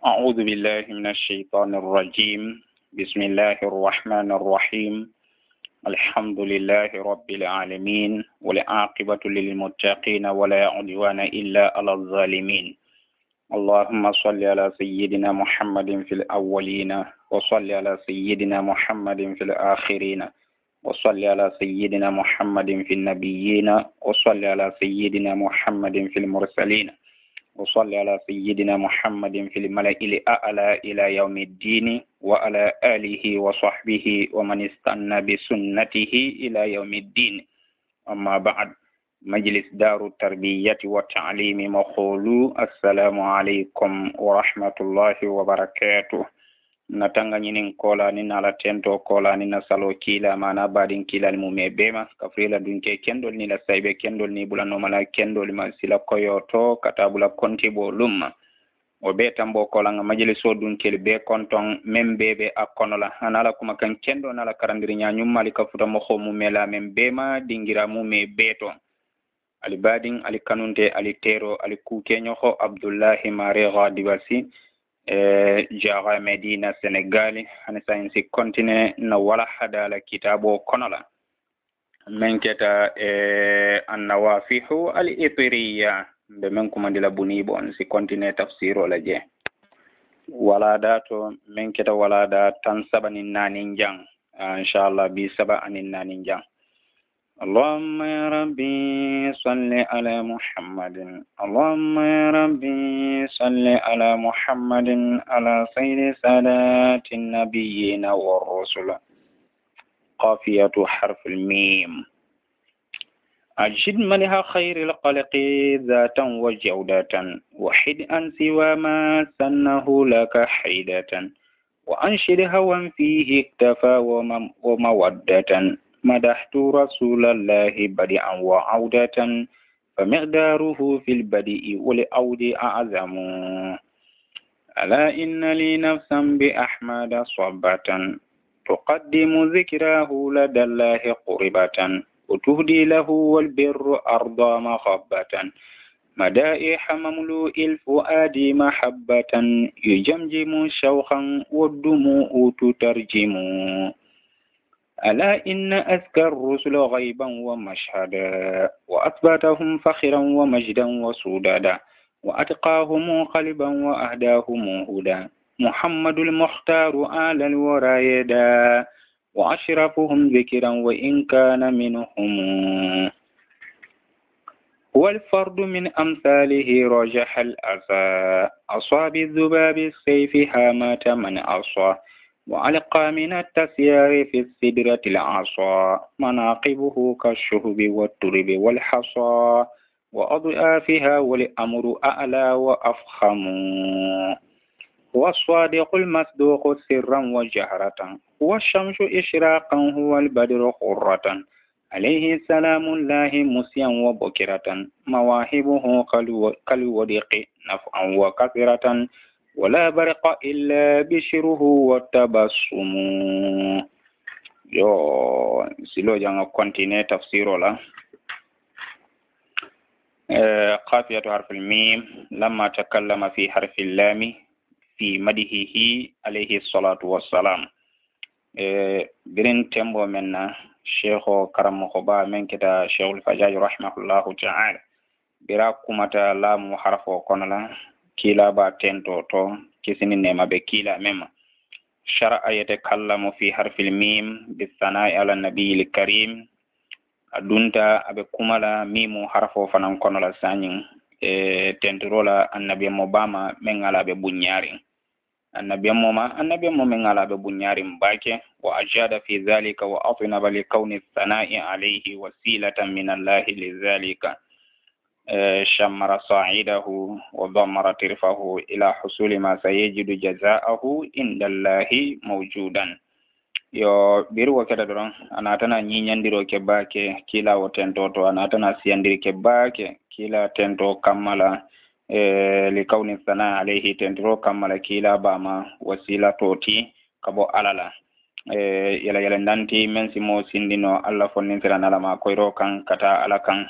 أعوذ بالله من الشيطان الرجيم. بسم الله الرحمن الرحيم. الحمد لله رب العالمين والعاقبة للمتقين ولا عدوان إلا على الظالمين. اللهم صل على سيدنا محمد في الأولين وصل على سيدنا محمد في الآخرين وصل على سيدنا محمد في النبيين وصل على سيدنا محمد في المرسلين وصل على سيدنا محمد في الملأ الأعلى إلى يوم الدين وعلى آله وصحبه ومن استنى بسنته إلى يوم الدين. أما بعد، مجلس دار التربية والتعليم مقول السلام عليكم ورحمة الله وبركاته. Natanga nyinin kola ni nala tento kola ni nasalo kila mana badin kila ni mume bema kafrila dunke kendol ni la saibe kendol ni bulano mala kendol ma sila koyoto katabula konti bo lumma o be tambo kola nga majliso dunke be konton membebe akonola anala kuma kan kendo nala karandiri nyanyum mali kafuta mo khomu mela membema dingira mume beto ali badin ali kanunte ali tero ali kukenyo kho Abdullahi Marega Dibasi Jara Medina Senegal hani sainsi kontine na wala hadala kitabo konola menketa annawafihu al-ithriya be men kumandila buni bon si kontine tafsiro la je wala dato menketa wala da tan sabani nani jang inshallah bi saba anin nani jang. اللهم يا ربي صل على محمد اللهم يا ربي صل على محمد على سيد سادات النبيين والرسل. قافية حرف الميم. أجد منها خير القلق ذاتا وجودة وحد أن سوى ما سنه لك حيدة وأنشد هوى فيه اكتفى ومودة مدحت رسول الله بديعا وعودة فمقداره في البديء والعود أعظم. ألا إن لي نفسا بأحمد صبة تقدم ذكراه لدى الله قربة وتهدي له والبر أرضى مخبة مدائح مملوء الفؤاد محبة يجمجم شوخا والدموع تترجم. ألا إن أذكى الرسل غيبا ومشهدا وأثبتهم فخرا ومجدا وسودا وأتقاهم قلبا وأهداهم هدى محمد المختار آل الورايدا وأشرفهم ذكرا وإن كان منهم هو الفرد من أمثاله رجح الأسى أصاب الذباب السيف هامة من أصى وألقى من التسيار في السدرة العصا مناقبه كالشهب والترب والحصى وأضعافها والأمر أعلى وأفخم هو الصادق المصدوق سرا وجهرة هو الشمس إشراقا هو البدر قرة عليه سلام الله مسيا وبكرة مواهبه كالودق نفعا وكثرة ولا برق إلا بشره والتبسم. سلو جانا كونتيني تفسيرو لا. قافية حرف الميم لما تكلم في حرف اللام في مدحه عليه الصلاة والسلام. برين تيمبو منا شيخ كرم خبا من كتا شيخ الفجاج رحمه الله تعالى برا كمتا لام حرف وكونلا kila ba tento to kisini nema be kila mema shar'a yatakallamu fi harfil mim bisana'i ala nabiyil karim adunta abe kumala mimu harfo fanan kono la sanyin tentrola annabi mobama mengala be bunyari annabi mo mengala be bunyari mbake wa ajada fi dhalika wa atina bi kauni sana'i alayhi wasilatan min Allah lidhalika شمر صاعده وضمر طرفه إلى حصول ما سيجد جزاءه عند الله موجودا. yo biru wakada doron anatana nyinyandiro ke bake kila wotentoto anatana siyandiri ke bake kila tento kamala li kauni sana alayhi tento kamala kila bama wasila toti kabo alala yala ndanti mensi mo sindino alla fonnin sira nala ma koyro kan kata ala kan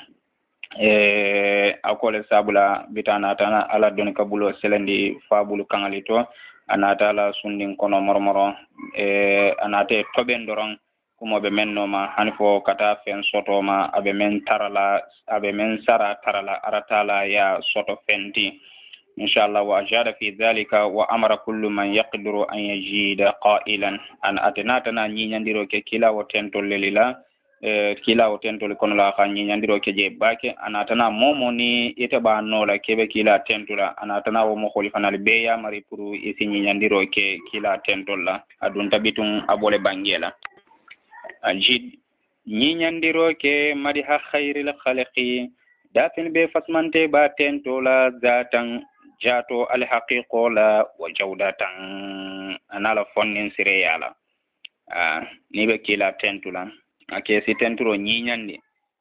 akole sabula bitana tana ala don kabulo selendi fabulu kangalito anata la sundin kono mormoro anate toben doron kuma be menno ma hanfo kata fen soto ma abe men sara tarala aratala ya soto fenti inshallah wa ajada fi dhalika wa amara kullu man yaqdiru an yajida qailan an atenatana nyinyandiro ke kila wo tentol lelila kila o tentol kono la kan nyandiro ke je bake anatana momo ni ite ba nola kebe kila tentula anatana wo mo kholi fanal be ya mari puru isi nyandiro ke kila tentola adun tabitun abole bangela ajid nyandiro ke madi ha khairil khaliqi datin be fasmante ba tentola zatan jato al haqiqo la wa jawdatan anala fonnin sireyala ni be kila tentula ake si tenturo nyinyandi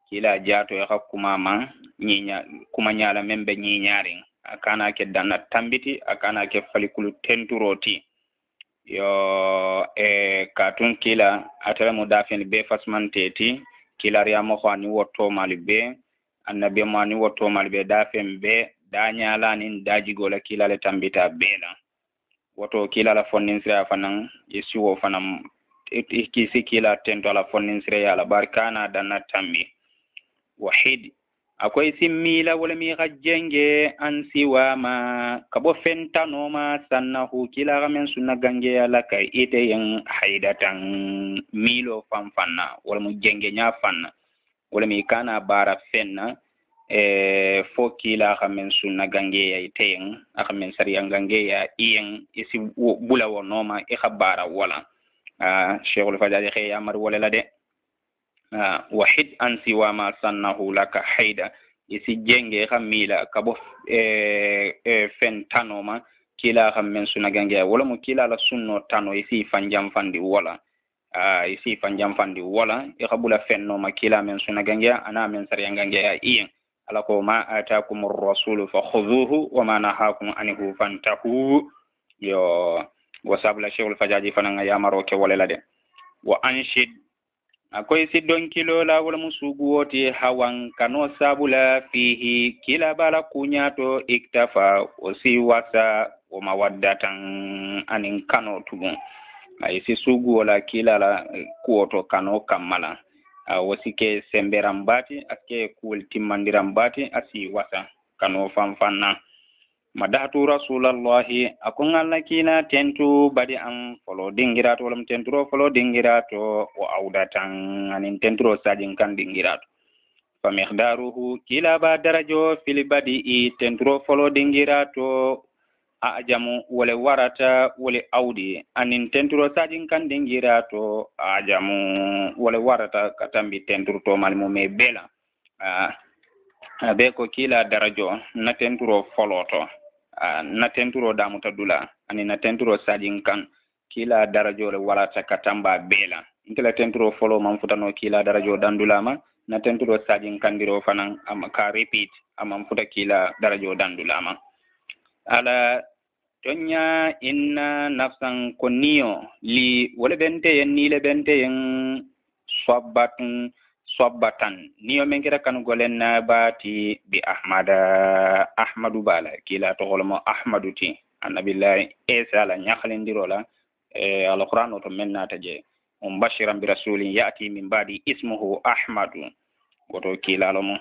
kila jato ya kuma ma nyinya kuma nyala membe nyinyari akana ke dana tambiti akana ke falikulu tenturoti yo katun kila atara mudafin be fasmanteti kila riya mo khani wotto malibe annabi mani wotto malibe dafen be danyala nin daji gola kila le tambita bela woto kila la fonnin sira fanan yesiwo fanam kisi kila tento ala fonnin sire ya la barkana dana tambi wahid akwai simmila wala mi gajenge an siwa ma kabo fentano ma sannahu kila gamen sunna gange ya la kai ite yan haidatan milo fanfanna wala mu jenge nya fanna wala mi kana bara fenna fo kila gamen sunna gange ya ite yan gamen sariya gange ya iyan isi bula wonoma e khabara wala شيخ الفجاج خي امر ولا لا دي وحيد ان سوى ما صنه لك حيدا يسي جنگي خميلا كبو فن تانوما كلا خم من سنة جنگي ولا مو كلا لا سنة تانو يسي فنجام فندي ولا يسي فنجام فندي ولا يخبولا فن نوما كلا من سنة جنگي انا من سريان جنگي اين alako ma atakum ar-rasul fakhudhuhu wa ma nahakum anhu fantahu yo wasabla shaykhul fajaji fananga yamaro ke wala de wa anshid akoy siddon kilo la wala musugu woti hawan kano sabula fihi kila bala kunyato iktafa osi wasa wa mawaddatan anin kano tugun ay si sugu wala kila la kuoto kano kamala wasike semberam bati aske kuul timmandiram bati asi wasa kano fanfanna madatu rasulullahi akun alla kila tentu badi am folo dingirato wala tenturo folo dingirato wa audatan anin tenturo sajin kan dingirato fa miqdaruhu kila ba darajo fil badi tenturo folo dingirato ajamu wala warata wala audi anin tenturo sajin kan dingirato ajamu wala warata katambi tenturo to malmo me bela be ko kila darajo na tenturo foloto na tenturo damuta dula ani na tenturo sajin kan kila darajo le warata katamba bela intela tenturo folo man futano kila darajo dandula ma na tenturo sajin kandiro fanan am ka repeat amam futa kila darajo dandula ma ala tonya inna nafsan konniyo li wala bente yen ni le bente yen sobbatan niyo men kira kan golen na bati bi ahmadu bala kila to holmo ahmadu ti annabillahi isa la nyakhlindiro la alquran to men nata je bashiran bi rasulin yati min badi ismuhu ahmadu goto kila lomo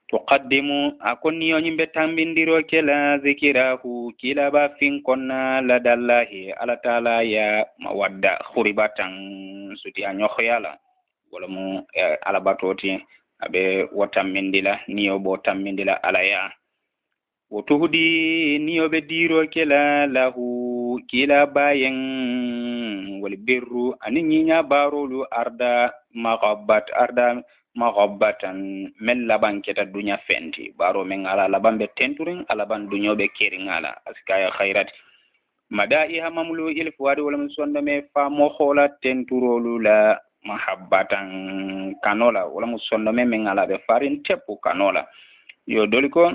tuqaddimu akoniyo nyimbe tambindiro kela zikirahu kila ba fin konna ladallahi ala taala ya mawadda khuribatan suti anyokhyala wala mu ala batoti abe watammindila niyo bo tammindila ala ya wotuhudi niyo be diro kela lahu kila bayen wal birru aninyinya barulu arda maghabbatan men laban keta dunya fenti baro men ala laban be tenturing alaban dunyo be kiringala askaya khairat madaiha mamlu ilf wadi wala musonda me fa mo khola tenturolu la mahabbatan kanola wala musonda me men ala be farin tepu kanola yo doliko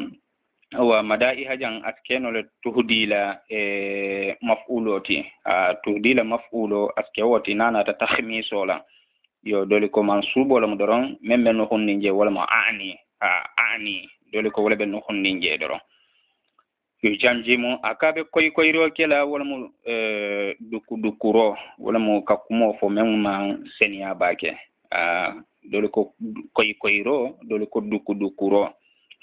wa madaiha jang askeno le tuhdila maf'uloti tuhdila maf'ulo askewoti nana ta takhmisola yo doli ko mansubo la mudoron membe no honni je wala ma aani ani dole ko wala be no honni njeedoro yo janjimo akabe koyro kela wala mo dukuro wala mo kakumo fo memma senia bake dole ko koyro dole ko dukuro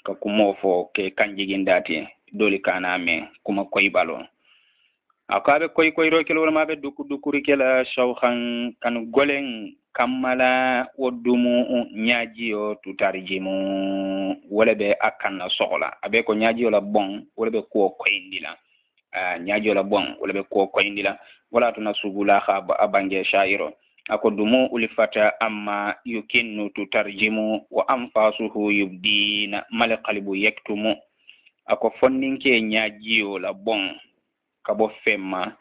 kakumo fo ke kanjigindati dole kana me kuma koybalo akabe koyro kela wala mabe dukuri kela shawkhan kan golen kammala wodumu nyaajiyo tutarjimu wala be akanna sohla abe ko nyaajiyo la bon wala be ko koyndila nyaajiyo la bon wala be ko koyndila wala tuna subula khaba abange shairo akodumu ulifata amma yukinnu tutarjimu wa anfasuhu yubdina mal qalbu yaktumu ako fonninke nyaajiyo la bon kabo femma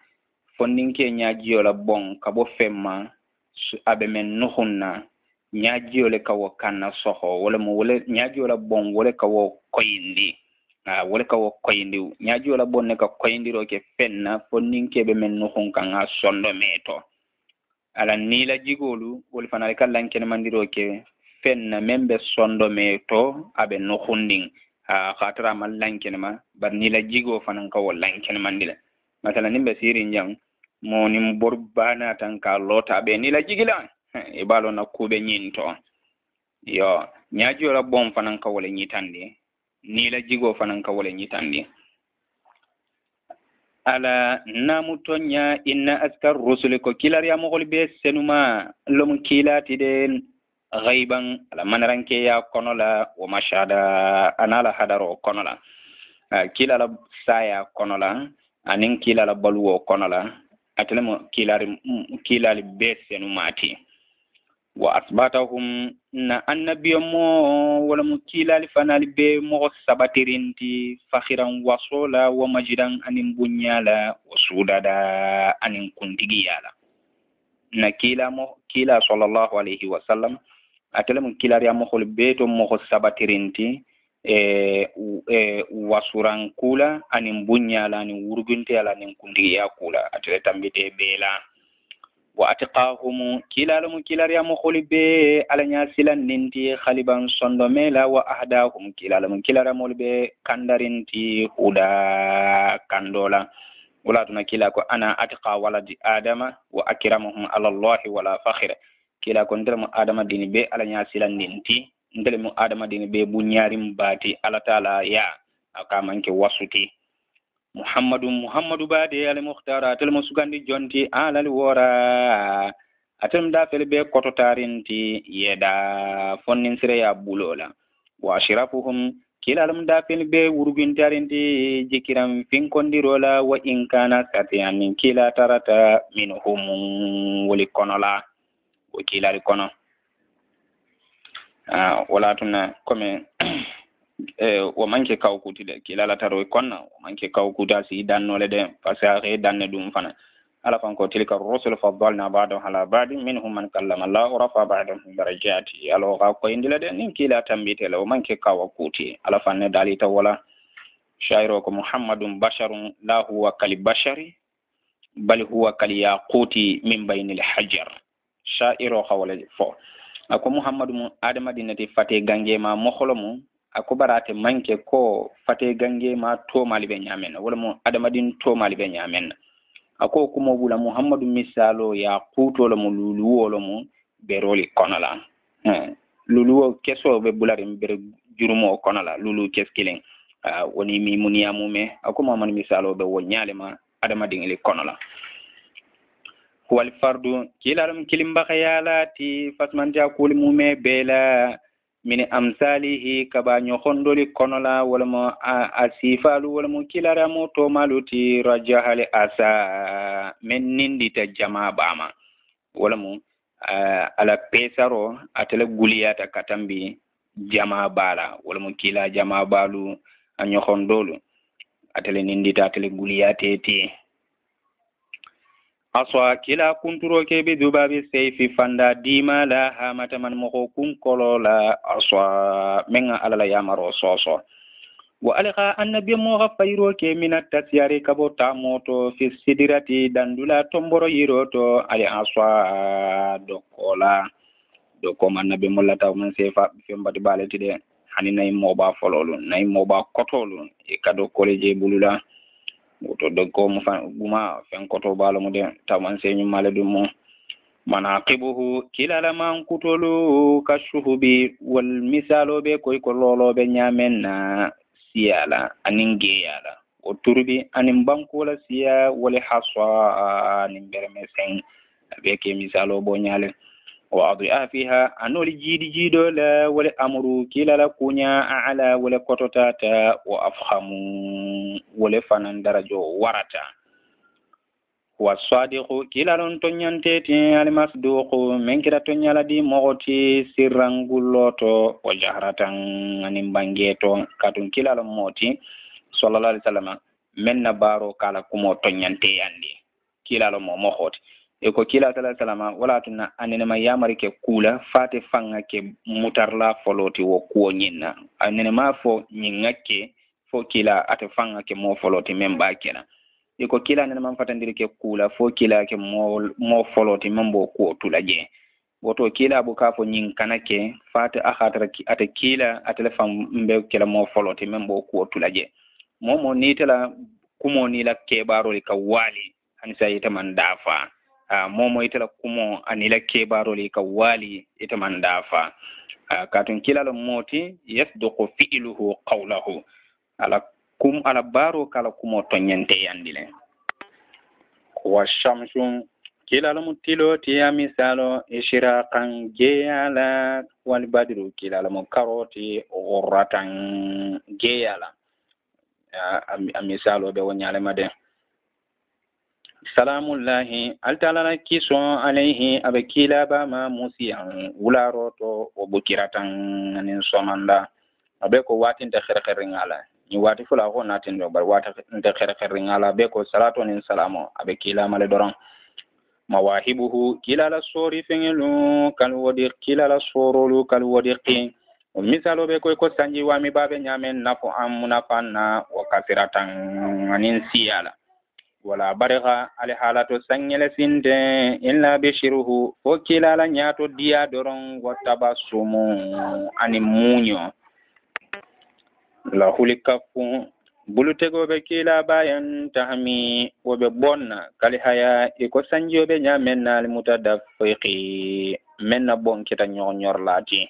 fonninke nyaajiyo la bon kabo femma abe men nuhunna nyaajiyo le kawo kanna soho wala mo wala nyaajiyo la bon wala kawo koyindi wala kawo koyindi nyaajiyo la bon ne ka koyindiro ke fenna fonninke be men nuhun kan sondo meto ala nila jigolu wala fanale kallan ken mandiro ke fenna membe sondo meto abe nuhundin khatara mallan ken ma bar nila jigo fanan kawo lanken mandila masala nimbe sirin jang mo nim borbana tan ka lota be ni la jigila e balo na kube nyinto yo nyaajo la bom fanan ka wala nyitandi ni la jigo fanan ka wala nyitandi ala namutonya inna askar rusul ko kilar ya mo be senuma lom kilati den ghaiban ala manaranke ya konola wa mashada anala hadaro konola kilala saya konola anin kilala balwo konola atlemo kilali besenu mati wa asbatahum na annabiyamo wala mu kilali fanali be mo sabatirinti fakhiran wasola wa majidan anin bunyala wasudada anin kuntigiyala na kila sallallahu alaihi wasallam atlemo kilari amo khol beto mo sabatirinti wasuran kula anin bunyala anin wurgunte ala anin kundiya kula atele tambite bela wa atqahum kilalum kilariya mo kholibe ala nyasilan ninti khaliban sondomela wa ahdahum kilalum kilara molbe kandarinti huda kandola wala tuna kila ko ana atqa waladi adama wa akramuhum ala allah wala fakhir kila ko ndel mo adama dini be ala nyasilan ninti ndele mo adama dini be bunyarim bati ala taala ya akamanke wasuti muhammadu bade al muhtara tel mo sugandi jonti alal wora atem da fel be kototarinti yeda fonnin sire ya bulola wa ashrafuhum kilalum da fel be wurgintarinti jikiram finkondirola wa in kana satiyan kila tarata minhum wali konola wa kilari kono wala tuna comme wo manke kawkuti de kilala taro konna wo manke kawkuta si dannole de fasare danne dum fana ala fanko tilka rusul faddalna ba'dahum ala ba'd minhum man kallama Allah rafa ba'dahum darajati alo ga ko indila de nin kila tambite lo manke kawkuti ala fanne dalita wala shairo ko muhammadun basharun la huwa kal bashari bal huwa kal yaquti min bainil hajar shairo hawala fo ako muhammadu mu adama dinati fate gange ma mokholomu ako barate manke ko fate gange ma to malibe nyamen wala mu adama din to malibe nyamen ako kuma bula muhammadu misalo ya quto lo mu luluwo lo mu beroli konala luluwo keso be bulari ber jurumo konala lulu keskilin woni mi muniya mume ako muhammadu misalo be wonyale ma adama din ile konala wal fardu kilarum kilimba khayalati fasmanja kul mume bela min amsalihi kabanyo khondoli konola wala mo asifalu wala mo kilara mo to maluti rajahale asa men nindi ta jama bama wala mo ala pesaro atele guliyata katambi jama bala wala mo kila jama balu anyo khondolu atele nindi ta atele guliyate ti aswa kila kunturo ke be dubabi seyfi fanda dima la hamata man moko kun kolola aswa menga alala yamaro soso wa alqa annabi mo gafayro ke minat tasyari kabota moto fi sidirati dandula tomboro yiroto ali aswa dokola dokoma annabi mo lata man sefa fi mbati balati de hani nay moba fololu nay moba kotolu e kado college bulula woto doggo mo fa guma fen koto balo mo de taman señu male dum mo manaqibuhu kilala man kutolu kashuhubi wal misalo be koy ko lolo be nyamen na siyala anin geyala o turbi anin bankola siya wal haswa anin berme sen be ke misalo bo nyale wa adhiafiha anoli jido la wal amru kilala kunya ala wal kototata wa afhamu wal fanan darajo warata wasadiqu kilalon tonyanteti almasduqu men kira tonyala di mogoti sirranguloto wa jahratan anin bangeto katun kilalon moti sallallahu alaihi wasallam men na baro kala kumo tonyante andi kilalon mo mohoti e ko kila sallallahu alaihi wasallam wala tunna anene ma yamari ke kula fate fanga ke mutarla foloti wo ko nyinna anene ma fo nyingake fo kila ate fanga ke mo foloti memba kena iko kila nana man fatandiri ke kula fo kila ke mo foloti mambo ko tulaje woto kila bu ka fo nyin kanake fata akhatra ki ate kila atele fam mbe kila mo foloti mambo ko tulaje momo nitela kumo ni la ke baro ka wali hanisa ita man dafa momo itela kumo anila ke baro ka wali ita man dafa katun kila lo moti yasduqu fi'luhu qawluhu ala kum ala baro kala kumo tonyante yandile wa shamsun kila la mutilo tiya misalo ishiraqan jeyala wal badru kila la mukaroti uratan jeyala misalo be wonyale made salamullahi altala kiso alayhi abakila ba ma musiyan wularoto wa bukiratan nin somanda abe ko watin ta khirkhirngala ni wati fula ko natin do bar wata nte khere ngala be ko salatu nin salamo abe kila male doron mawahibuhu kila la sori fengelu kal wodi kila la sorolu kal wodi qi misalo be ko sanji wa mi babe nyamen nafu amuna fanna wa kasiratan anin siyala wala barika al halatu sangele sinde illa bishiruhu o kila la nyato dia doron wa tabassumu anin munyo la hulikafu bulutego be kila bayan tahmi wo be bonna kali haya e ko sanjo be nyamen nal mutadaffiqi menna bon kita nyor lati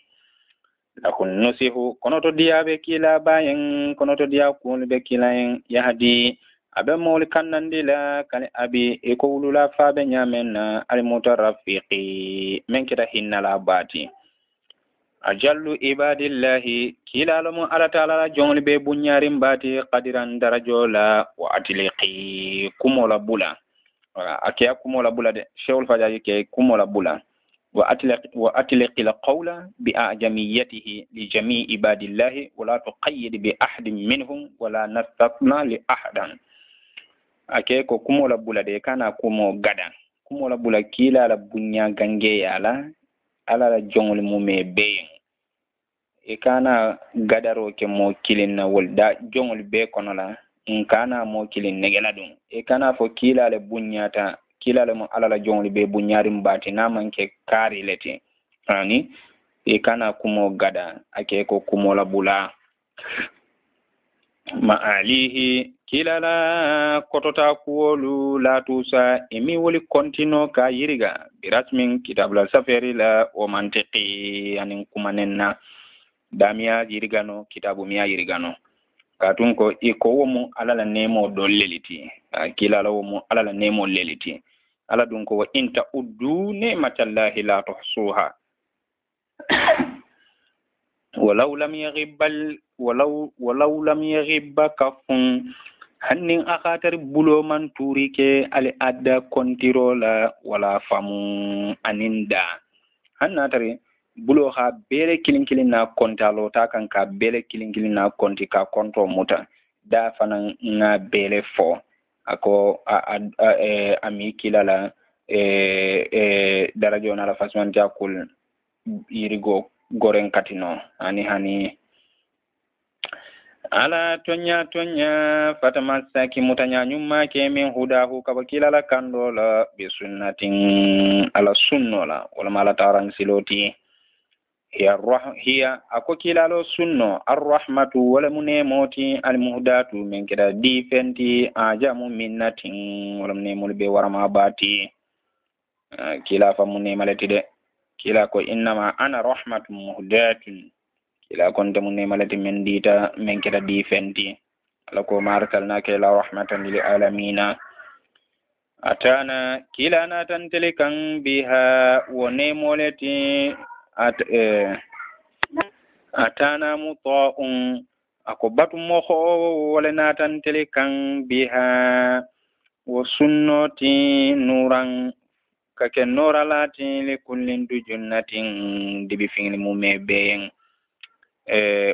la kunnusihu konoto dia be kila bayan konoto dia kun be kila yahdi abe mol kannandila kali abi e ko wulula fa be nyamen al mutaraffiqi men kita hinnala bati ajallu ibadillahi kilalamu ala taala jongli be bunyarim bati qadiran darajola wa atliqi kumola bula akia kumola bula de shewul fajaji ke kumola bula wa atliqi alqawla bi ajamiyatihi li jami' ibadillahi wa la tuqayyid bi ahadin minhum wa la nastatna li ahadan ake ko kumola bula de kana kumo gada kumola bula kilala bunya gange yala ala jongol mume be e kana gadaro ke mo kilin na wolda jongol be kono la kana mo kilin negela dum e kana fo kila le bunyata kila le mo ala jongol be bunyari mbati na manke kari leti ani e kana kumo gada ake ko kumo la bula maalihi kilala kotota kuwolu latusa emi woli kontino ka yiriga birasmin kitabla safari la o mantiki anin kumanenna damiya yirigano kitabu miya yirigano katun ko iko womu alala nemo do leliti kilala womu alala nemo leliti ala dun ko wa inta uddu ni'matallahi la tuhsuha ولو لم يغب كفن hannin akatar bulo man turike ali adda kontirola wala famu aninda hanna tare bulo ha bele kilin na kontalo ta kan ka bele kilin na konti ka konto muta da fanan na bele fo ako ami kilala darajo na la fasman jakul yirigo goren katino hani ala tonya fatamasaki mutanya nyumma ke min hudahu kabakila la kandola bi sunnatin ala sunnola wala mala taran siloti hiya ako kilalo sunno arrahmatu wala munemoti almuhdatu min kida difenti ajamu minnatin wala munemol be warama bati kila fa munemalati de kila ko innama ana rahmatun muhdatun kila konte munemalati min dita min kida difenti ala ko markalna kila rahmatan lil alamina atana kila na tantele kan biha wonemolati atana muta'un ako batu moho wala natan tele kan biha wa sunnati nuran kake noralati li kullin du jannatin dibi fingni mume beyen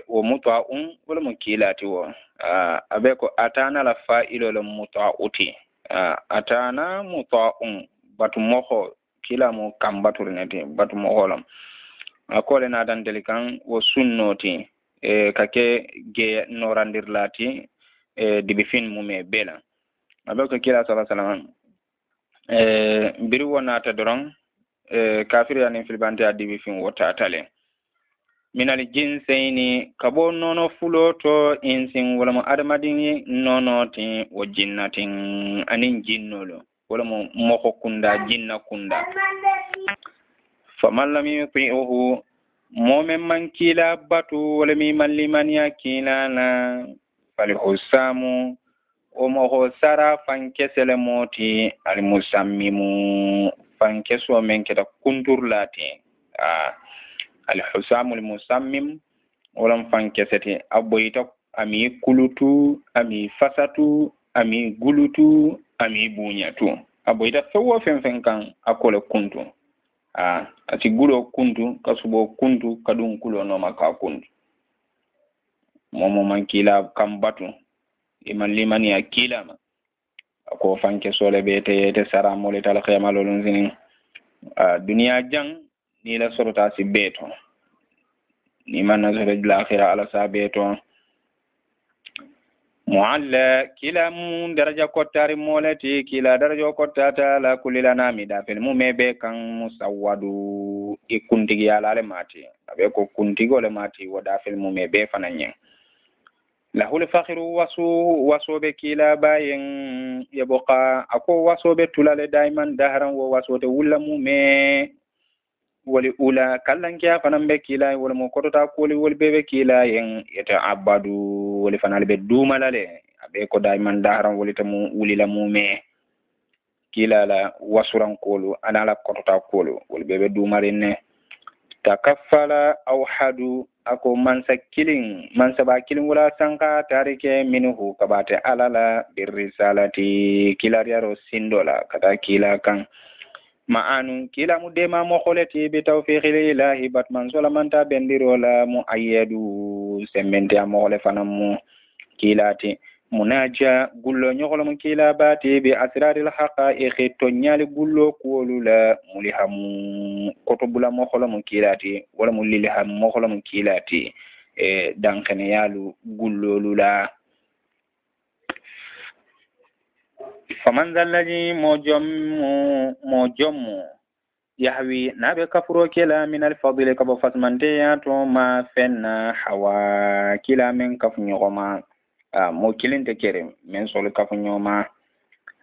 wa muta'un wala mukilati wa abe ko atana la fa'ilo la muta'uti atana muta'un batu moho kila mu kambatu renati batu moho lam akole na dan delikan wo sunnoti kake ge norandir lati dibi fin mume bela abako kila sallallahu alaihi wasallam biri wona ta doron kafir yani fil bante dibi fin wota tale minal jinsaini kabo nono fuloto insin wala mo adamadi nono ti wo jinnatin anin jinnolo wala mo moko kunda jinna kunda faman lam yuti'uhu momen man kila batu wala mi malliman ya kila na falhusamu o mo sara fankesele moti al musammimu fankeso men keda kuntur lati al husamu al musammim wala fankesete aboyita ami kulutu ami fasatu ami gulutu ami bunyatu aboyita fewo fen kan akole kuntu ati gulo kuntu kasubo kuntu kadun kulo no maka kuntu momo man kila kambatu iman limani akila ma ko fanke sole bete te sara mole tal khiyama lolun zinin duniya jang ni la sorota si beto ni man nazara bil akhirah ala sa beto mualla kila mun daraja kottari molati kila daraja kottata la kulila nami da fel mu mebe kan musawwadu ikuntigi ala le mati abe ko kuntigo le mati wada fel mu mebe fananye lahul fakhiru wasu be kila bayin yabqa ako wasu be tulale daiman dahran wo wasu te wulla mu me wali ula kallan kiya fanan be kila wala mo kotota koli wol bebe kila yen yata abadu wali fanal be dumalale abe ko daiman dahran wali tamu wulila mume kila la wasuran kolu anala kotota kolu wol bebe dumarine takaffala aw hadu ako mansa ba kilin wala sanka tarike minhu kabate alala birrisalati kila yaro sindola kata kila kan ma'anu kila mu dema mo kholeti bi tawfiqil ilahi batman solamanta bendirola mu ayedu semente mo khole fanamu kilati munaja gullo nyokolo mu kila bati bi asraril haqa'iqi to nyali gullo kuolula mulihamu kotobula mo kholo mu kilati wala mu lilham mo kholo mu kilati dankene yalu gullo lula faman zallaji mojomu yahwi nabe kafuro kila min alfadli kabo fasmante ya to ma fenna hawa kila men kafunyoma mo kilinte kere men sol kafunyoma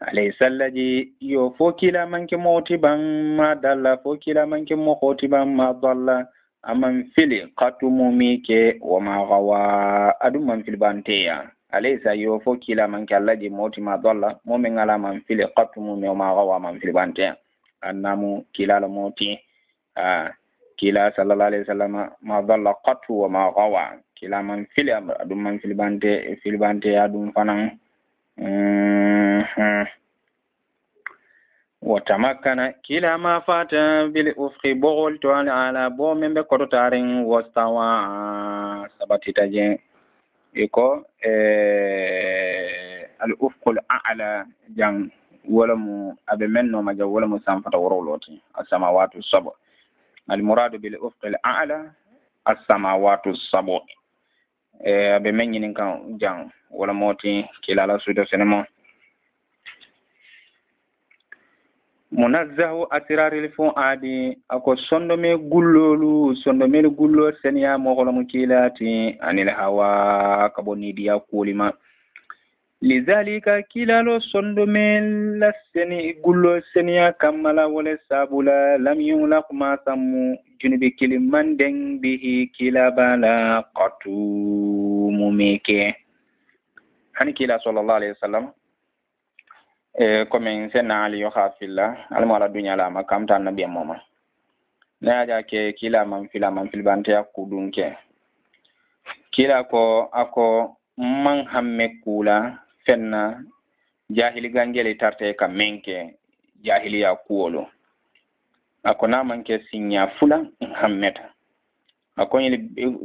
alay sallaji yo fo kila manke moti ban ma dalla fo kila manke mo khoti ban ma dalla aman fili qatumu mike wa ma gawa adum man fil banteya alaysa yo fo kila manke allaji moti ma dalla mo men ala man fili qatumu mi wa ma gawa man fil banteya annamu kila la moti kila sallallahu alaihi wasallam ma dalla qatu wa ma gawa kila man fili adum man fil bante adum fanan وتمكن كلا ما فات بالأفق بغلت على بو من بكرتار واستوى سبتي تجين إيكو الأفق الأعلى جان ولم أبي منه ما جو ولم سانفة ورولوتي السماوات السبع المراد بالأفق الأعلى السماوات السبع أبي منه كان جان ولم موتي كلا لا سودة سينما munazzahu asraril fuadi ako sondome gullo seniya mogolo mukilati anil hawa kaboni dia kulima lizalika kilalo sondome la seni gullo seniya kamala wala sabula lam yulaq ma sammu junubi kilimandeng bihi kilabala qatu mumeke hani kila sallallahu alaihi wasallam comme senna ali yo khafilla almala dunya la makam tan nabi moma na ja ke kila man filbante akudunke kila ko ako man hamme kula fenna jahili gangele tarte ka menke jahiliya kuolo ako na manke sinya fula hammeta ako ni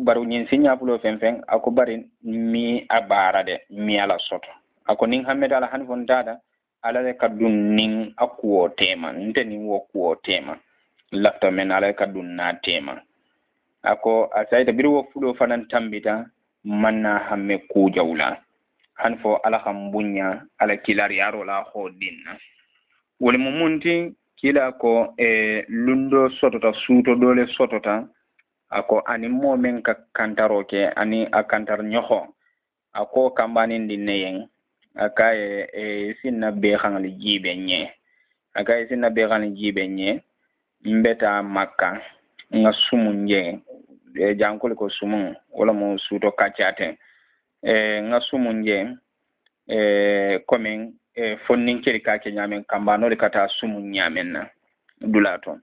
baru nyin sinya fulo fenfen ako bari mi abara de mi ala soto ako ning hammeta ala hanfon dada ala ka dun nin akuo tema nteni wo kuo tema lafta men ala ka dun na tema ako asaita biru wo fulo fanan tambita manna hamme ku jawla hanfo ala kambunya ala kilari yaro la hodinna wole mumunti kila ko lundo sotota suto dole sotota ako ani momen ka kantaroke ani akantar nyoho ako kambani ndinneyen akaye sinna be xangali jibe nye akaye sinna be xangali jibe nye mbeta makka nga sumunje jankol ko sumun wala mo suto kacate nga sumunje komen fonnin keri kake nyamen kambano de kata sumun nyamen na dulato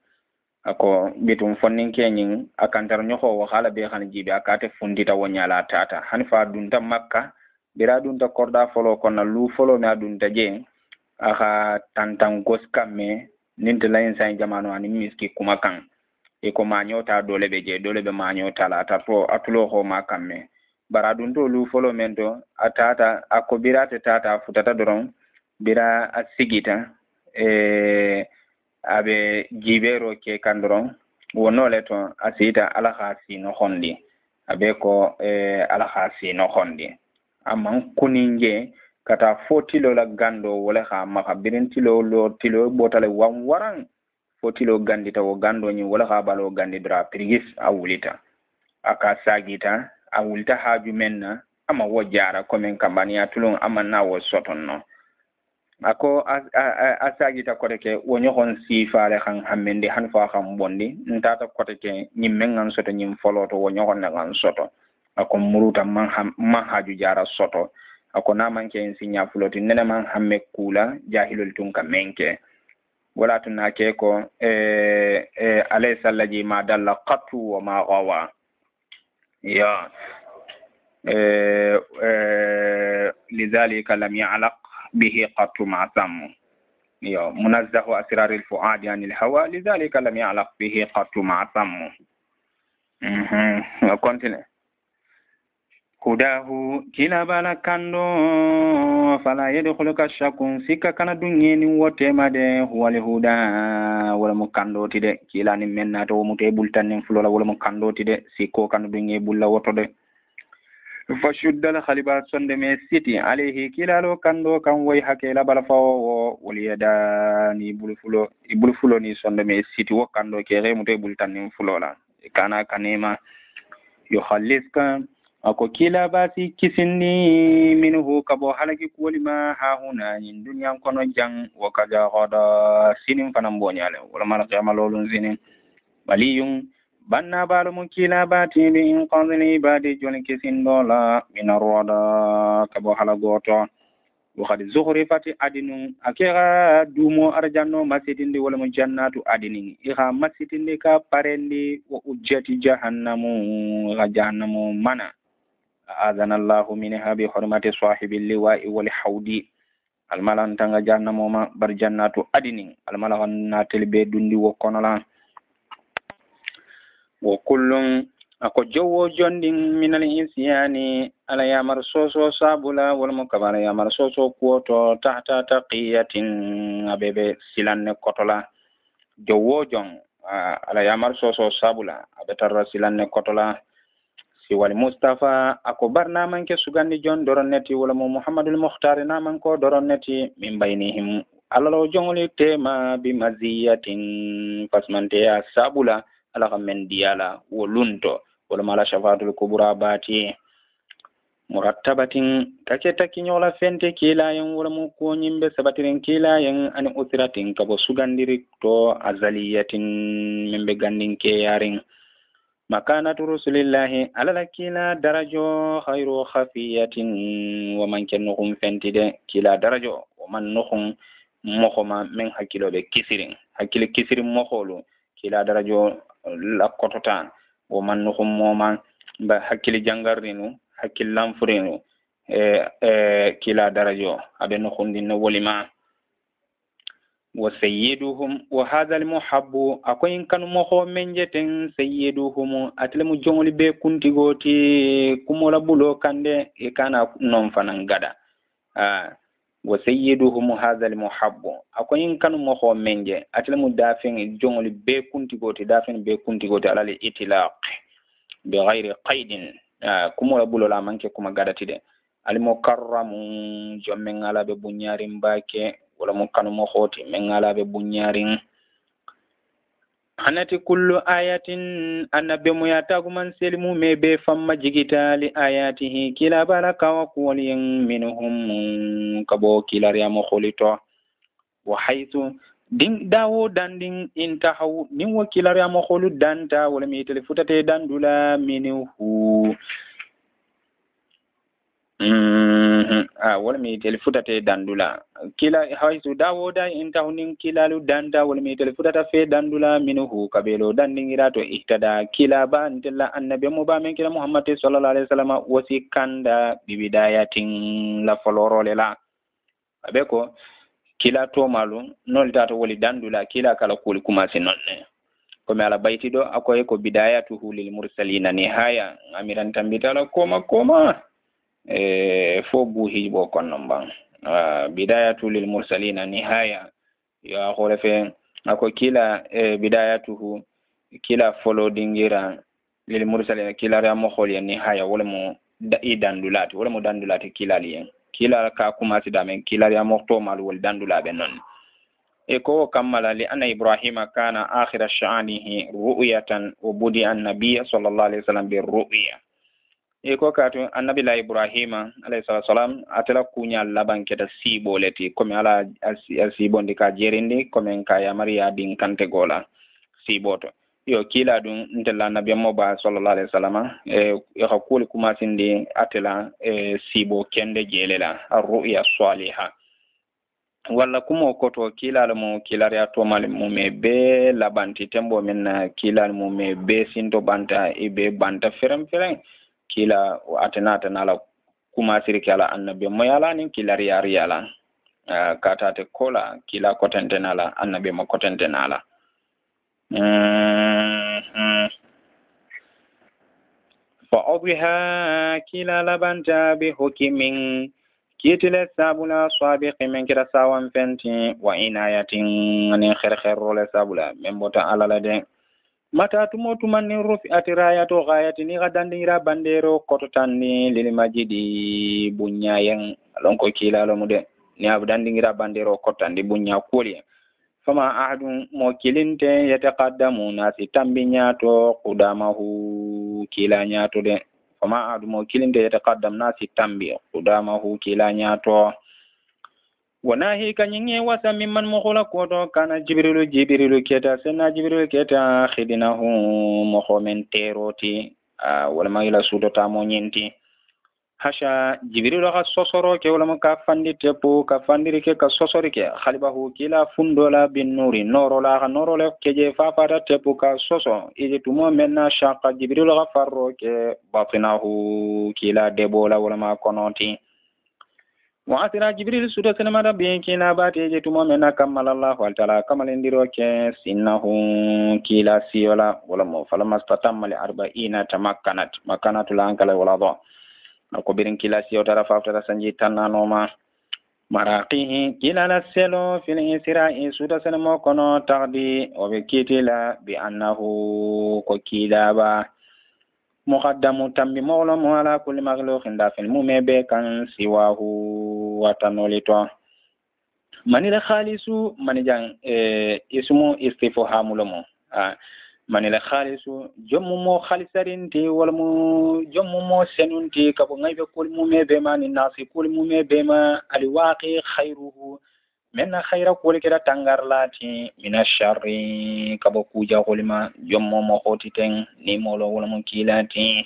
ako bitum fonnin kenyin akantar nyoko wa hala be xangali jibe akate fundita wonyala tata hanfa dunta makka bira dunta korda folo konna lu folo na dunta je aka tantan goskamme ninte lain sa jamano ani miski kuma kan e ko mañota dole be je dole be mañota la tato atulo ho makamme bara dunto lu folo mento atata ako birate tata futata doron bira asigita abe jibero ke kandoron wono leto asita ala khasi no hondi abe ko ala khasi no hondi amman kuninge kata fotilo la gando wala ha maka birintilo lo tilo botale wan waran fotilo gandita wo gando ni wala ha balo gandidra prigis awulita aka sagita awulita haju menna ama wojara komen kambania tulon ama na wo sotonno ako asagita koteke wonyo hon sifale kan hammende hanfa kan bondi ntata koteke nyimmen ngan soto nyim foloto wonyo hon ngan soto ako muruta man haju jara soto ako na manke insinya fuloti nene man hamme kula jahilul tunka menke wala tunake ko alaysa allaji ma dalla qatu wa ma gawa ya lidhalika lam ya'laq bihi qatu ma sam ya munazzahu asraril fuadi anil hawa lidhalika lam ya'laq bihi qatu ma sam continue hudahu kila bala kando fala yadkhuluka shakun sika kana dunyeni wote made huwal huda wala mo kando tide kila ni menna to mute bultan nin fulola wala mo kando tide siko kana dunye bulla woto de fashuddal khaliba sonde me siti alayhi kila lo kando kan way hakela bala fawo waliyada ni bulfulo ni sonde me siti wo kando ke re mute bultan nin fulola kana kanema yuhalliska ako kila basi kisini minhu kabo halaki kuolima ha huna nin dunya kono jang wakaja goda sinin fanan bonyale wala mala qiyama lolun sinin baliyun banna balu kila bati bi in qadni badi joni kisin dola min arwada kabo halagoto wa khadi zuhri fati adinu akira dumo arjanno masitindi wala mo jannatu adini iha masitindi ka parendi wa ujjati jahannamu mana أذن الله منها بحرمة صاحب اللواء والحوض الملان تنغ جهنم وما برجنات أدن الملان ناتل بيدن وقنلا وكل أكو جو جند من الإنسان على يامر سوسو سابلا والمكبر يامر سوسو كوتو تحت تقية أبيب سلان كتلا جو جن على يامر سوسو سابلا أبتر سلان كتلا wal mustafa ako barna manke sugandi jon doron neti wala mo muhammadul mukhtar na man ko doron neti min baynihim alalo jongoli tema bi maziyatin fasmante ya sabula ala ka men diyala wolunto wala mala shafatul kubra bati murattabatin kake takinyola fente kilayen wala mu ko nyimbe sabatiren kilayen ani usratin kabo sugandiri to azaliyatin membe gandin ke yarin makanatu rasulillahi alala kila darajo khairu khafiyatin wa man kanuhum fentide kila darajo wa man nuhum mokhoma men hakilo be kisirin hakile kisirin mokholu kila darajo la kotota wa man nuhum moma ba hakile jangarrinu hakil lamfurinu kila darajo abe nuhum din wolima wa sayyiduhum wa hadha almuhabbu akoyin kanu moho menjeten sayyiduhum atlemu jongoli be kuntigoti kumola bulo kande e kana non fanan gada wa sayyiduhum hadha almuhabbu akoyin kanu moho menje atlemu dafin jongoli be kuntigoti alali itilaq bi ghairi qaidin kumola bulo la manke kuma gada tide almukarramu jommen ala be bunyarin bake wala mo kanu mo hoti men ngala be bunyarin hanati kullu ayatin annabi mu yatagu man selimu me be famma jigita li ayatihi kila baraka wa qulin minhum kabo kila ya mo kholito wa haythu din dawo dandin intahu nin wa kila ya mo kholu danta wala mi telefutate dandula minhu wala mi telefutata dandula kila haysu dawoda intahunin kilalu danda wala mi telefutata fe dandula minhu kabelo dandingira to ihtada kila ba ntella annabi mo ba men kila muhammad sallallahu alaihi wasallam wasi kanda bibidayatin la folorole la abeko kila to malu nol tata wali dandula kila kala kuli kumasi nonne ko mi ala bayti do akoy ko bidayatuhu lil mursalina nihaya amiran tambitala koma fo buhi bo konnon ban bidayatu lil mursalina nihaya ya kholefe ako kila bidayatuhu kila follow dingira lil mursalina kila ramo kholi nihaya wala mo dandulati wala mo dandulati kila liyen kila ka kuma sidamen kila ramo to mal wal dandulabe non ko kammala li anna ibrahima kana akhir sha'anihi ru'yatan wa budi an-nabiy sallallahu alaihi wasallam bir ru'ya ko katu annabi la ibrahima alayhi salam atala kunya laban keta siboleti comme ala sibondi ka jerindi comme ka ya maria din kante gola siboto yo kila dun ntella nabi mo ba sallallahu alaihi wasallam yo hakuli kuma sindi atela sibo kende jelela ar-ru'ya salihah walla kumo koto kila mo kila ya to mal mo me be labanti tembo men kila mo me be sinto banta e be banta ferem kila atenata nala kuma sirki ala annabi mo yala nin kila riyari yala katate kola kila kotente nala annabi mo kotente nala fa adhiha kila labanta bi hukimin kitile sabula sabiqi men kira sawan fenti wa inayatin ni khair role sabula men bota alala de mata tumotuman ni rufi atirayato ghayati ni gadandira bandero kototanni lil majidi bunyayen lonko kilalo mude ni abdandira bandero kotandi bunya kuli fama ahadun mo kilinte yataqaddamu nasi tambinyato qudamahu kilanyato de fama ahadun mo kilinte yataqaddam nasi tambi qudamahu kilanyato wanahi kanyinge wasa mimman mokhola koto kana jibrilu keta sena jibrilu keta khidinahu mokhomen teroti wala mayla sudo tamo nyenti hasha jibrilu ka sosoro ke wala ka fandi tepo ka fandiri ke ka sosori ke khalibahu kila fundola bin nuri norola keje fafata tepo ka soso ije tumo menna shaqa jibrilu ka farro ke batinahu kila debola wala ma konoti wa asira jibril suda sanamada be kila bate je tumo mena kamala allah wa taala kamalindiro ke sinnahu kila siyola wala mo falamastatamma li 40 makanatu lankala wala do ko birin kila siyo tara faftara sanji tanano ma maraqihi kila la selo fil isra'i suda sanamo kono taqdi o be kitila bi annahu ko kila ba muqaddamu tambi mawla mo ala kulli makhluqin da fil mume be kan siwahu watanolito manila khalisu manijang ismu istifhamu lomo manila khalisu jommu mo khalisarinti wala mo jommu mo senunti kabo ngaybe kul mume be mani nasi kul mume be ma alwaqi khairuhu menna khaira kul kira tangarlati mina sharri kabo kuja kulima jommu mo hotiten ni molo wala mo kilati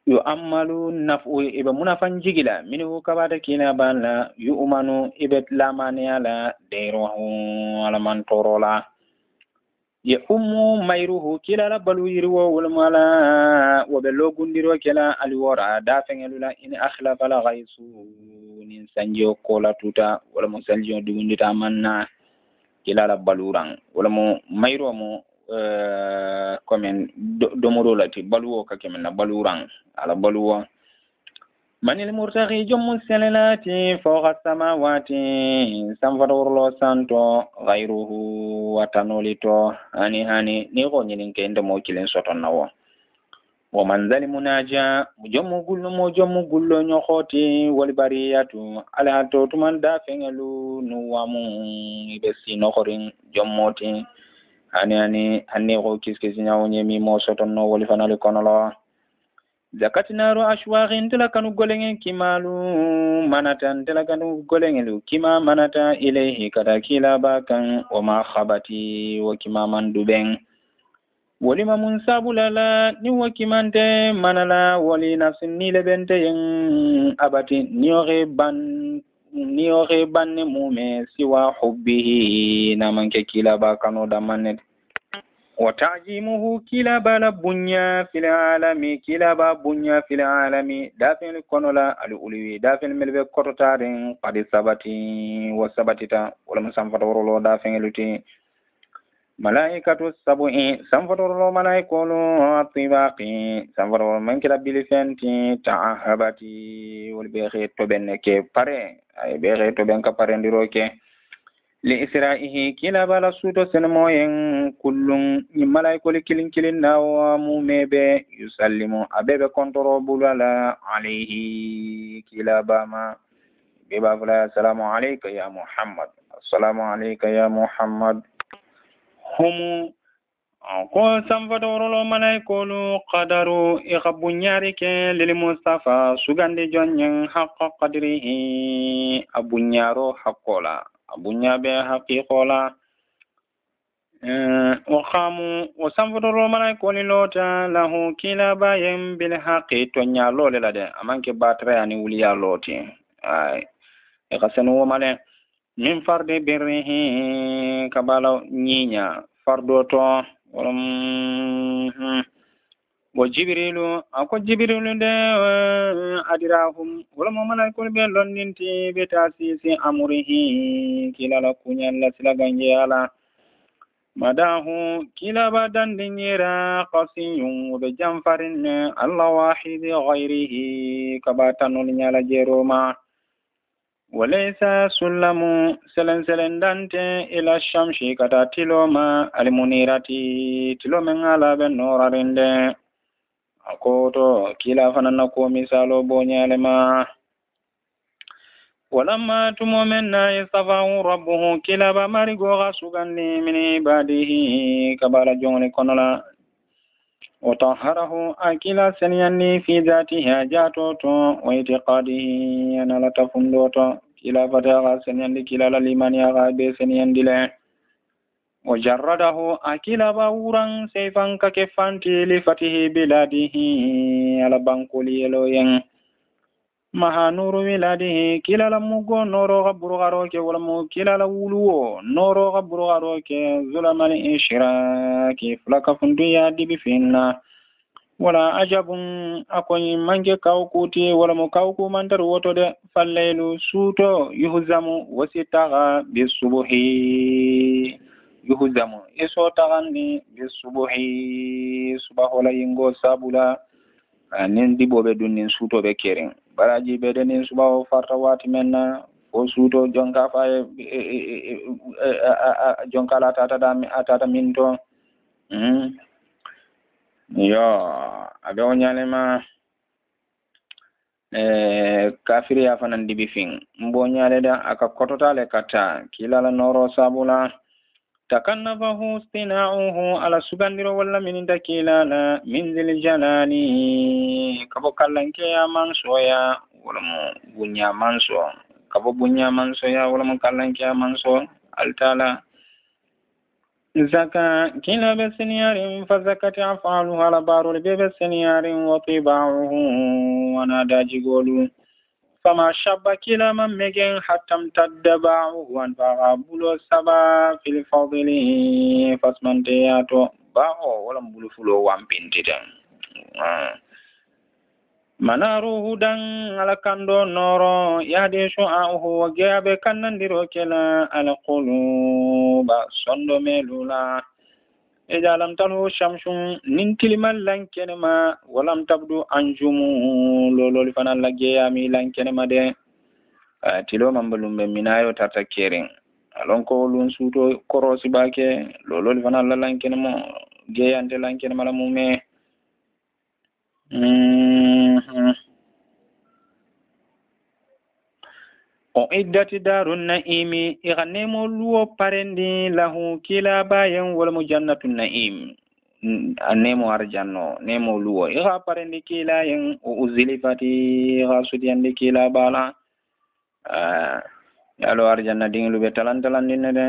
yu ammalu nafu ibe munafan jigila minhu kabata kina bana yu umanu ibe lamani ala deiruhu ala man torola ye ummu mayruhu kila la balu yirwo wal mala wa belo gundiro kila alwara da fengelula in akhlafa la ghaisu nin sanjo kola tuta wala mo sanjo dugundita manna kila la balurang wala mo mayro mo komen domoro lati baluwo ka kemen balurang ala baluwa manil murtaqi jommu salalati fawqa samawati samfarolo santo ghayruhu watanolito hani ni ko nyinin kende mo kilen soton nawo wa man zalimu naja jommu gullo nyokoti wal bariyatu ala to tuman da fengelu nuwamu ibesi nokorin jommoti hani ko kiskisi nyawo nyemi mo soton no wali fanale konolo zakatinaru ashwaghin tilakanu golengen kimalu manatan tilakanu golengelu kima manata ilayhi kada kila bakan wa ma khabati wa kima mandubeng walima munsabulala ni wa kimante manala wali nafsin ni lebente yen abati niore ban ne mume siwa hubbihi namanke kila bakano damanne وتعجيمه كلاب لبنيا في العالم كلاب بنيا في العالم دافن الكونولا الأولي دافن ملبي كورتارين قد ثبتي وثبتتا ولم سنفتورلو دافن لتي ملائكة السبعين سنفتورلو ملائكولو الطباقي سنفتورلو من كلا بلفنتي تعهبتي والبيخي تبنكي پاري أي بيخي تبنك پارندروكي لإسرائه كلا بالا سوتو سنموين كلهم ملايكو كلين ناو موميبي يسلمو أبيبي كنترو بولالا عليه كلا باما بيبا فلا السلام عليك يا محمد السلام عليك يا محمد هم ko samfatoro malaikolu qadaru ikhabunyari ke lil mustafa sugande jonyen haqqa qadrihi abunyaro haqqola abunya be haqiqola wa qamu wa samfatoro malaikoli lota lahu kilaba yam bil haqi to nyalole lade amanke batre ani wuliya loti ay ikasenu male min farde birrihi kabala nyinya fardo to wa jibrilu ako jibrilu de adirahum wala mo malaikol be londinti be tasisi amrihi kilala kunyalla silaganje ala madahu kilaba dandingira qasiyun be jamfarin allah wahid ghayrihi kabatanul nyala jeroma وليس سلم سلن دانته إلى الشمس كتا تلوما المنيرتي تلوما على بنور رنده أكوتو كلا فننكو مثالو بونيا لما ولما تمومنا يصفه ربه كلا بمارغو غسوغني من عباده كبار جوني كنلا وطهره أكلا سنيني في ذاته جاتوتو واعتقاده أنا لتفندوتو كلا فتاغا سنيني كلا لمن يغابي سنيني له وجرده أكلا باورا سيفا ككفانتي لفته بلاده على بانكولي لوين مها نور ولاده كلا لمغو نور غبر غروك ولمو كلا لولو نور غبر غروك ظلم الإشراك فلك فنديا دي بفينا ولا عجب أكوني منك كاوكوتي ولمو كاوكو من تروتو دي فالليل سوتو يهزم وستغى بالصبح يهزم إسو تغني بالصبح صباح ولا ينغو سابولا نندي بوبي دونين سوتو بكيرين baraji bedeni subawo farta wati menna o suuto jonka fa jonka la tata minto yo abe onyalema kafiriya fanan dibi fin mbonyale da aka kototale kata kilala noro sabula takannafahu istina'uhu ala sugandiro walla mininta kilala min zil jalali kabo kallanke ya mansoya wala mo bunya manso kabo bunya manso ya wala mo kallanke ya manso altala zaka kila beseniyarin fa zakati afaluhu ala barul bebe seniyarin wa tiba'uhu wana dajigolu fama shabba kila man megen hatam taddaba'uhu wan faga bulo saba fil fadli fasmante yato ba'o wala bulu fulo wampintita manaruhu dan ala kando noro yahdi shu'a'uhu wa gabe kannandiro kela ala quluba sondo melula ida lam talu shamsun nin kilimal lankenema walam tabdu anjumu lolol fana lage yami lankenema de tilo mambalumbe minayo tata kering alon ko lun suto korosi bake lolol fana lankenema geyante lankenema la mume o iddati darun naimi iganemo luwo parendi lahu kila bayen wala mu jannatun naim anemo arjanno nemo luwo iga parendi kila yen o uzilifati iga sudiyandi kila bala yalo arjanna dinglu be talantalan dinne de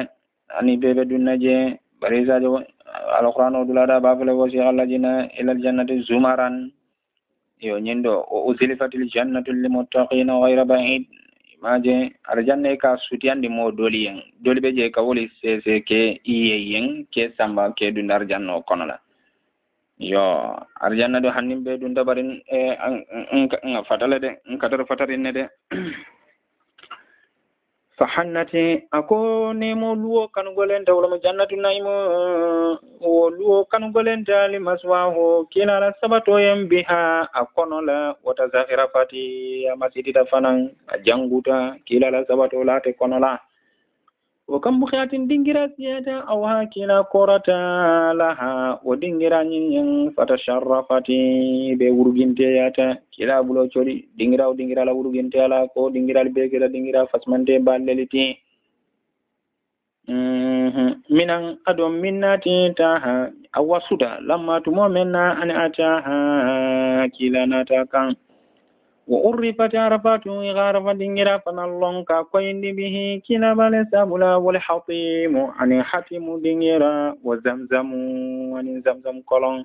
ani bebe dunnaje barisa jo alqur'ano dulada bafale wasi allajina ilal jannati zumaran yo nyendo o uzilifatil jannatu lil muttaqin ghayra ba'id maje arjanna ka sutiyandi mo doli yen doli be je ka woli sese ke iyen ke samba ke dun arjanna kono la yo arjanna do hannim be dun dabarin fatale de katar fatarin ne de fahannati ako nemo luwo kanu golenta wala mo jannatu naimo o luwo kanu golenta li maswaho kilala sabato yem biha akono la wata zakhira fati amasiti ta fanan janguta kilala sabato late kono la o kam bukhatin dingira siyata aw hakila korata laha o dingira nyin fata sharrafati be wurginte yata kila bulo chori dingira o dingira la wurginte ala ko dingira be kila dingira fasmante balleliti minan adom minnati taha awasuda lamma tumo menna an ataha kila nata kan wa urrifat arafatu igarafa dingira fanallon ka koyndi bihi kila bale sabula wal hatimu ani hatimu dingira wa zamzamu ani zamzam kolon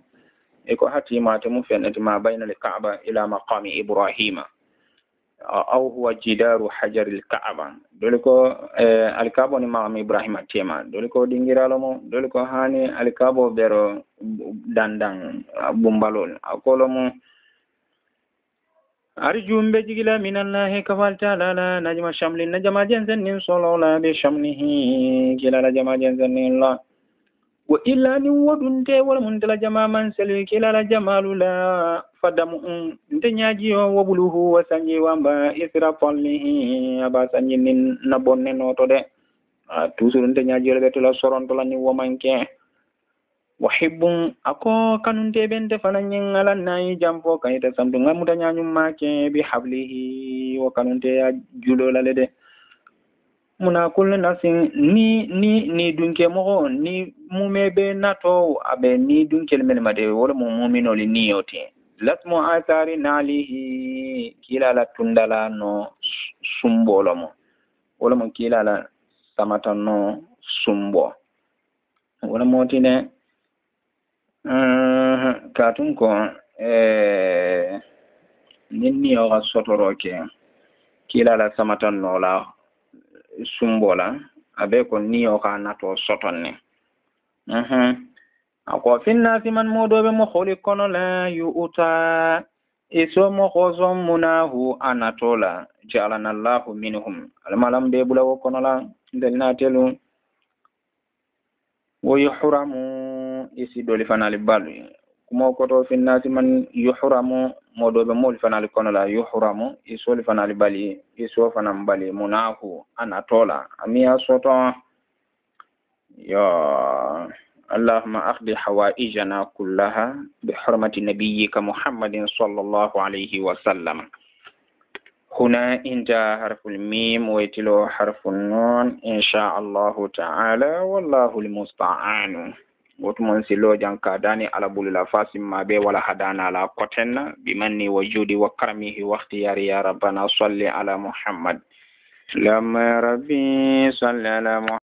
eko hatima tamu fenati ma bayna al ka'ba ila maqami ibrahima aw huwa jidaru hajar al ka'ba doliko al ka'ba ni maqami ibrahima tema doliko dingira lomo doliko hani al ka'ba bero dandang bumbalol akolomo arjumbe jigila minallahi kafal ta'ala najma shamlin najma janzan nin solola bi shamnihi kila la jama janzan nin la wa illa ni wodunte wala mun dala jama man sali kila la jamalula fadamu nte nyaji o wabuluhu wa sanji wamba isra fallihi aba sanji nin na bonne noto de toujours nte nyaji le betula soronto la ni womanke wahibbun ako kanunte bente fananyen alannayi jampo kayita samtu ngamuta nyanyum make bi hablihi wa kanunte ya julo lalede muna kullu nasin ni dunke mo ni mumebe nato abe ni dunke melmade wala mu'mino li niyoti lasmu athari nalihi kila la tundala no sumbolo mo wala mo kila la samata no sumbo wala motine katun ko ninni o sotoro ke kila la samatan no la sumbola abe ko ni o ka nato sotonne ako finna siman modo be mo kholi kono la yuuta iso mo khozom munahu anatola jalana allah minhum almalam be bulawo kono la delna telu wo yuhramu isi doli fanali balu kumo koto finnati man yuhramu modobe mol fanali kono la yuhramu isoli fanali bali iso fanam bali munahu anatola amiya soto ya allahumma aqdi hawaijana kullaha bi hurmati nabiyyika muhammadin sallallahu alayhi wa sallam هنا انتهى حرف الميم ويتلو حرف النون إن شاء الله تعالى والله المستعان وتمن سلو جانكاداني على بول فاسم ما بي ولا هدانا على قتنا بمني وجودي وكرمه واختياري يا ربنا صل على محمد لما ربي صل على محمد